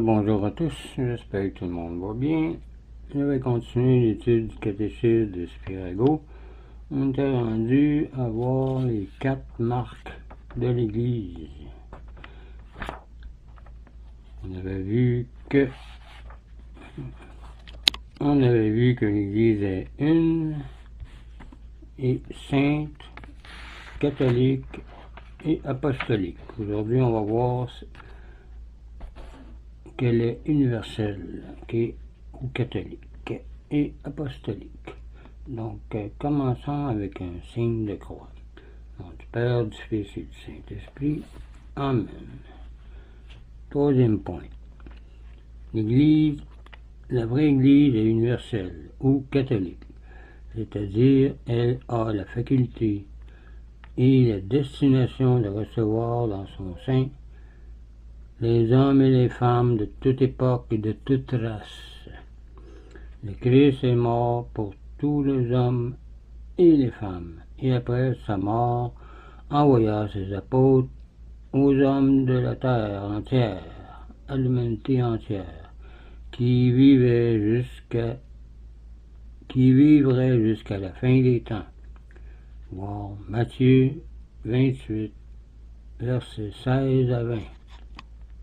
Bonjour à tous, j'espère que tout le monde va bien. Je vais continuer l'étude du catéchisme de Spirago. On était rendu à voir les 4 marques de l'Église. On avait vu que l'Église est une et sainte, catholique et apostolique. Aujourd'hui, on va voir qu'elle est universelle, ou catholique et apostolique. Donc, commençons avec un signe de croix. Donc, du Père, du Fils et du Saint-Esprit. Amen. Troisième point. L'Église, la vraie Église est universelle ou catholique, c'est-à-dire elle a la faculté et la destination de recevoir dans son sein les hommes et les femmes de toute époque et de toute race. Le Christ est mort pour tous les hommes et les femmes, et après sa mort, envoya ses apôtres aux hommes de la terre entière, à l'humanité entière, qui vivraient jusqu'à la fin des temps. Voir Matthieu 28, versets 16 à 20.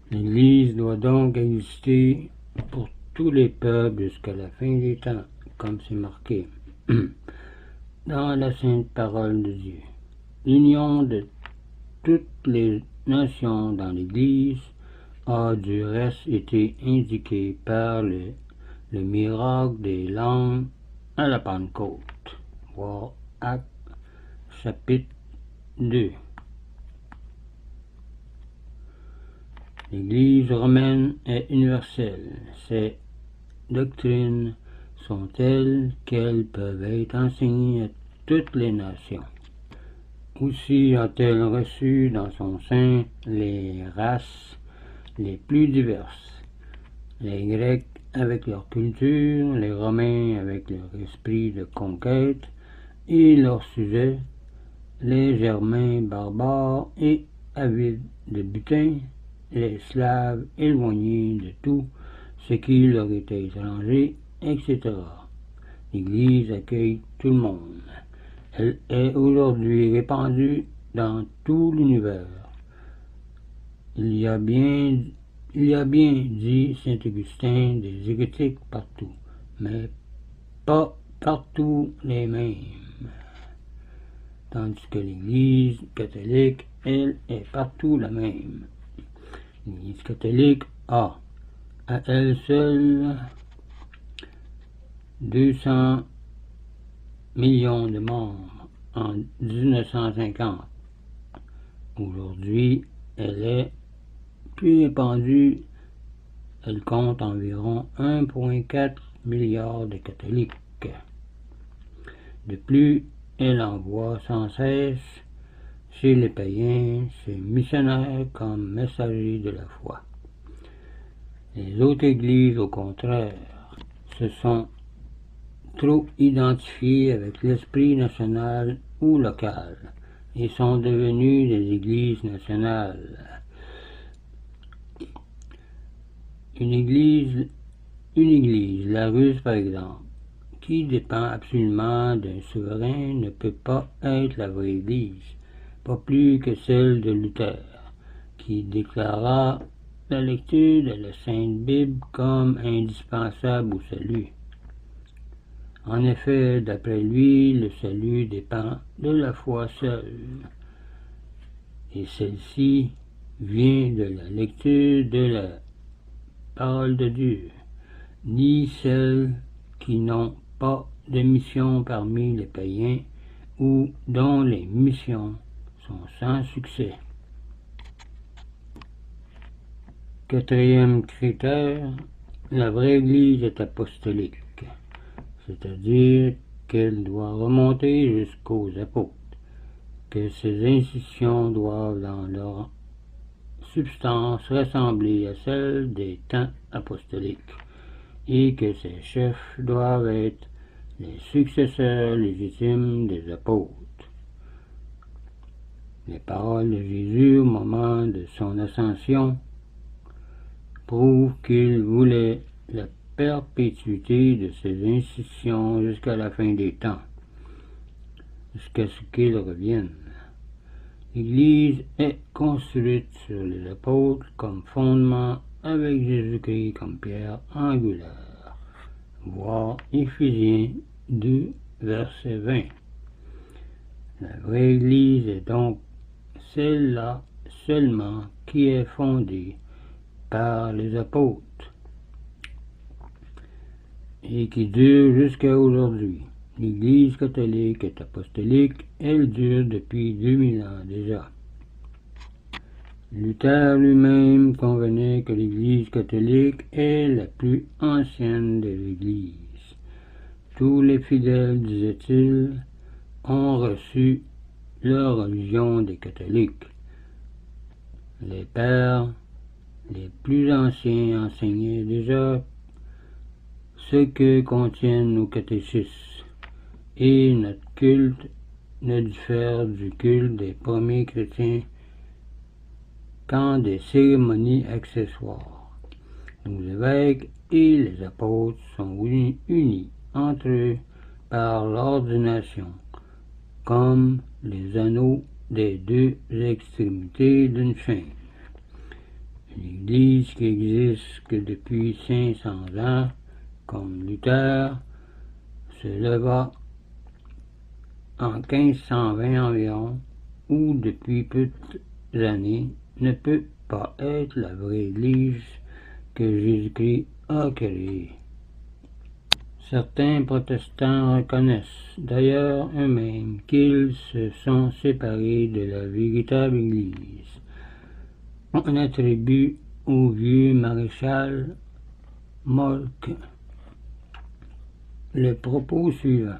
L'Église doit donc exister pour tous les peuples jusqu'à la fin des temps, comme c'est marqué dans la sainte parole de Dieu. L'union de toutes les nations dans l'Église a du reste été indiquée par le miracle des langues à la Pentecôte. Voir Actes chapitre 2. L'Église romaine est universelle. Ses doctrines sont telles qu'elles peuvent être enseignées à toutes les nations. Aussi a-t-elle reçu dans son sein les races les plus diverses, les Grecs avec leur culture, les Romains avec leur esprit de conquête et leur sujet, les Germains barbares et avides de butin, les Slaves éloignés de tout ce qui leur était étranger, etc. L'Église accueille tout le monde. Elle est aujourd'hui répandue dans tout l'univers. Il y a bien, dit saint Augustin, des hérétiques partout, mais pas partout les mêmes. Tandis que l'Église catholique, elle, est partout la même. L'Église catholique a, à elle seule, 200 millions de membres en 1950. Aujourd'hui, elle est plus répandue. Elle compte environ 1,4 milliard de catholiques. De plus, elle envoie sans cesse chez les païens ses missionnaires comme messagers de la foi. Les autres églises, au contraire, se sont trop identifiées avec l'esprit national ou local et sont devenues des églises nationales. Une église, la Russe par exemple, qui dépend absolument d'un souverain, ne peut pas être la vraie église, pas plus que celle de Luther, qui déclara la lecture de la Sainte Bible comme indispensable au salut. En effet, d'après lui, le salut dépend de la foi seule, et celle-ci vient de la lecture de la parole de Dieu, ni celles qui n'ont pas de mission parmi les païens ou dont les missions sont sans succès. Quatrième critère, la vraie Église est apostolique, c'est-à-dire qu'elle doit remonter jusqu'aux apôtres, que ses institutions doivent dans leur substance ressembler à celle des temps apostoliques, et que ses chefs doivent être les successeurs légitimes des apôtres. Les paroles de Jésus au moment de son ascension prouve qu'il voulait la perpétuité de ces institutions jusqu'à la fin des temps, jusqu'à ce qu'ils reviennent. L'Église est construite sur les apôtres comme fondement avec Jésus-Christ comme pierre angulaire. Voir Éphésiens 2, verset 20. La vraie Église est donc celle-là seulement qui est fondée par les apôtres et qui dure jusqu'à aujourd'hui. L'Église catholique est apostolique, elle dure depuis 2000 ans déjà. Luther lui-même convenait que l'Église catholique est la plus ancienne des Églises. Tous les fidèles, disait-il, ont reçu leur religion des catholiques. Les pères les plus anciens enseignaient déjà ce que contiennent nos catéchismes, et notre culte ne diffère du culte des premiers chrétiens qu'en des cérémonies accessoires. Nos évêques et les apôtres sont unis entre eux par l'ordination, comme les anneaux des deux extrémités d'une chaîne. Une Église qui existe que depuis 500 ans, comme Luther, se leva en 1520 environ, ou depuis peu d'années, ne peut pas être la vraie Église que Jésus-Christ a créée. Certains protestants reconnaissent d'ailleurs eux-mêmes qu'ils se sont séparés de la véritable Église. On attribue au vieux maréchal Moltke le propos suivant: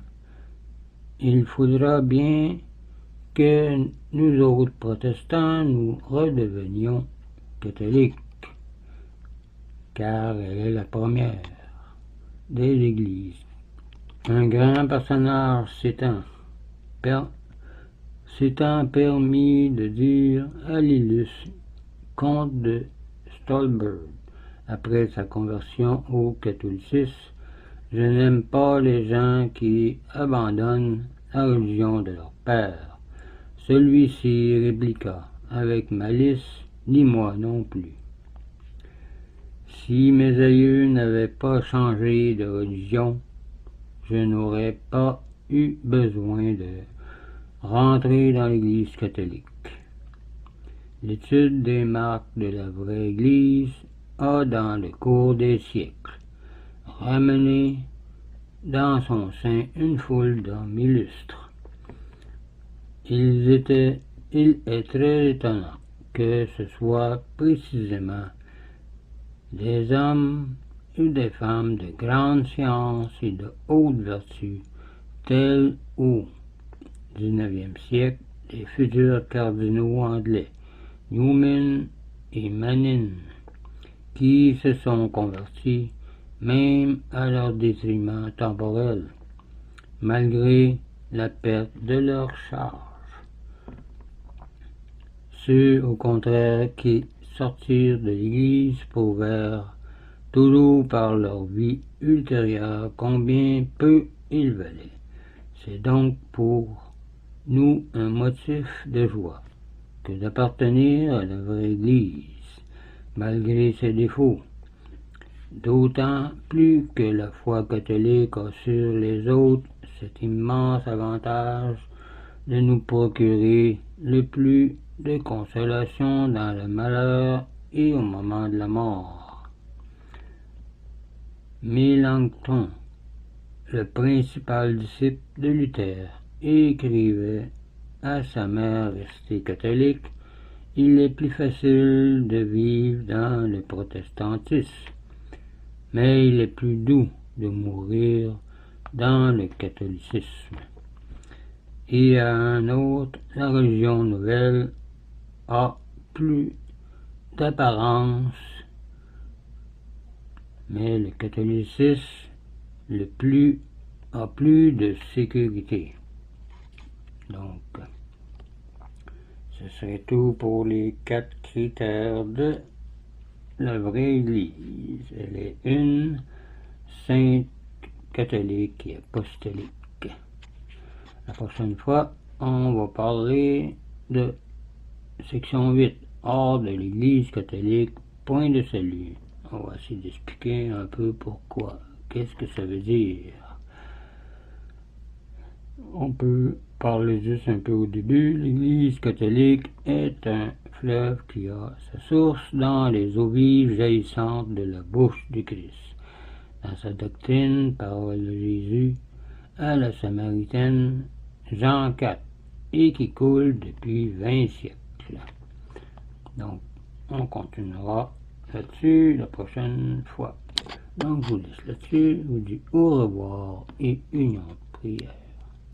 il faudra bien que nous autres protestants nous redevenions catholiques, car elle est la première des églises. Un grand personnage s'étant permis de dire à l'illustre comte de Stolberg, après sa conversion au catholicisme: je n'aime pas les gens qui abandonnent la religion de leur père. Celui-ci répliqua avec malice: ni moi non plus. Si mes aïeux n'avaient pas changé de religion, je n'aurais pas eu besoin de rentrer dans l'Église catholique. L'étude des marques de la vraie Église a, dans le cours des siècles, ramené dans son sein une foule d'hommes illustres. Il est très étonnant que ce soit précisément des hommes ou des femmes de grande science et de haute vertu, tels au XIXe siècle les futurs cardinaux anglais Newman et Manning, qui se sont convertis même à leur détriment temporel, malgré la perte de leur charge. Ceux, au contraire, qui sortirent de l'Église prouvèrent toujours par leur vie ultérieure combien peu ils valaient. C'est donc pour nous un motif de joie que d'appartenir à la vraie Église, malgré ses défauts. D'autant plus que la foi catholique a sur les autres cet immense avantage de nous procurer le plus de consolation dans le malheur et au moment de la mort. Mélenchon, le principal disciple de Luther, écrivait à sa mère restée catholique: il est plus facile de vivre dans le protestantisme, mais il est plus doux de mourir dans le catholicisme. Et à un autre, la religion nouvelle a plus d'apparence, mais le catholicisme a plus de sécurité. Donc, ce serait tout pour les 4 critères de la vraie Église. Elle est une, sainte, catholique et apostolique. La prochaine fois, on va parler de section 8, hors de l'Église catholique, point de salut. On va essayer d'expliquer un peu pourquoi. Qu'est-ce que ça veut dire? On peut parler juste un peu au début. L'Église catholique est un fleuve qui a sa source dans les eaux vives jaillissantes de la bouche du Christ. Dans sa doctrine, parole de Jésus à la Samaritaine, Jean 4, et qui coule depuis 20 siècles. Donc, on continuera là-dessus la prochaine fois. Donc, je vous laisse là-dessus, je vous dis au revoir et union de prière.